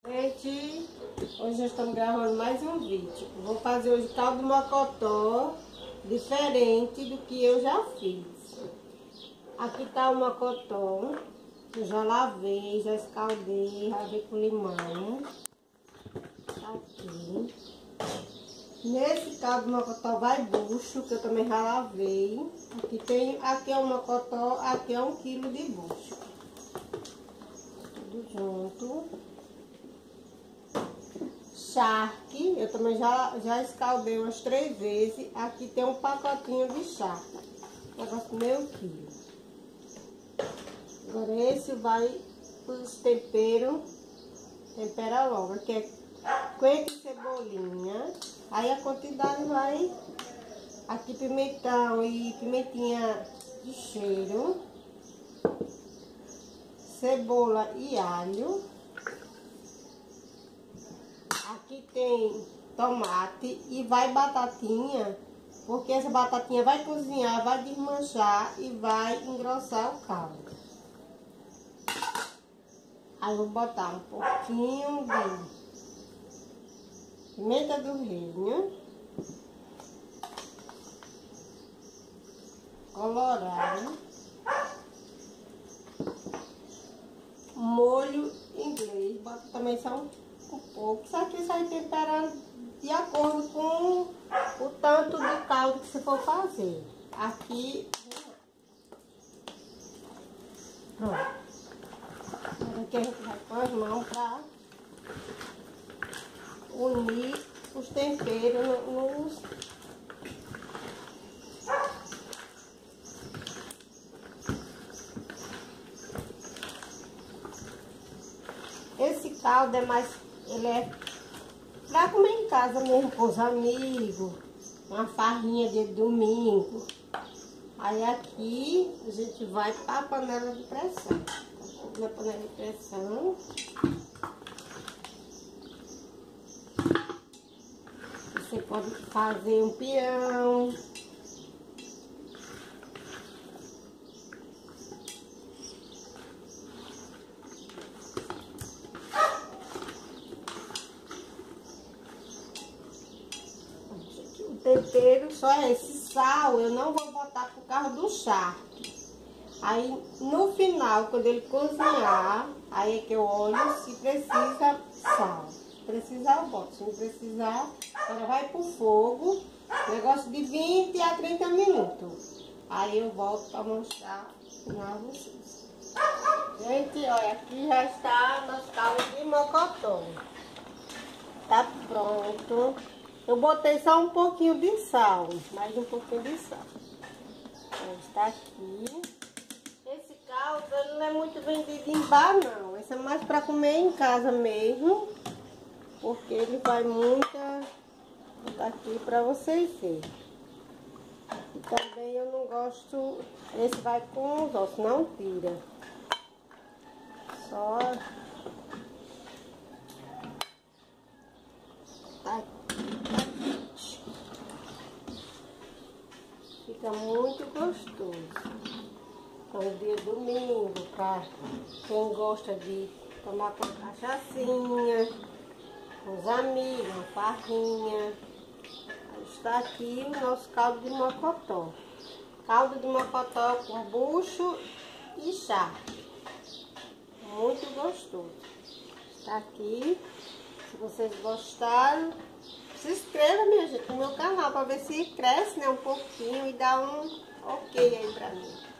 Gente, hoje nós estamos gravando mais um vídeo. Vou fazer hoje caldo de mocotó, diferente do que eu já fiz. Aqui tá o mocotó, eu já lavei, já escaldei, lavei com limão. Tá aqui. Nesse caldo de mocotó vai bucho, que eu também já lavei. Aqui é o mocotó, aqui é 1 quilo de bucho. Tudo junto. Charque, eu também já escaldei umas 3 vezes. Aqui tem um pacotinho de charque, negócio meio quilo. Agora esse vai os temperos, tempera logo, que é coentro e cebolinha. Aí a quantidade vai, aqui pimentão e pimentinha de cheiro, cebola e alho. Aqui tem tomate e vai batatinha, porque essa batatinha vai cozinhar, vai desmanchar e vai engrossar o caldo. Aí vou botar um pouquinho de pimenta do reino, colorau, molho inglês, bota também só um pouco. Isso aqui sai temperando de acordo com o tanto de caldo que você for fazer. Aqui, pronto. Aqui a gente vai com as mãos para unir os temperos nos... Esse caldo é mais... Ele é pra comer em casa mesmo, com os amigos, uma farrinha de domingo. Aí aqui a gente vai para a panela de pressão. Na panela de pressão. Você pode fazer um peão. O tempero só é esse sal, eu não vou botar por causa do charque. Aí no final, quando ele cozinhar, aí é que eu olho se precisa sal. Se precisar eu boto, se não precisar, agora vai pro fogo, negócio de 20 a 30 minutos. Aí eu volto para mostrar a vocês. Gente, olha, aqui já está nosso caldo de mocotó. Tá pronto. Eu botei só um pouquinho de sal, mais um pouquinho de sal. Está aqui. Esse caldo ele não é muito vendido em bar, não. Esse é mais para comer em casa mesmo, porque ele vai muita... Vou botar aqui para vocês verem. E também eu não gosto... Esse vai com os ossos, não tira. Só... Aqui. Fica muito gostoso. No dia domingo, para quem gosta de tomar com cachaçinha, com os amigos, uma farrinha. Está aqui o nosso caldo de mocotó. Caldo de mocotó com bucho e charque. Muito gostoso. Está aqui. Se vocês gostaram, se inscreva, minha gente, no meu canal, para ver se cresce, né, um pouquinho e dá um ok aí pra mim.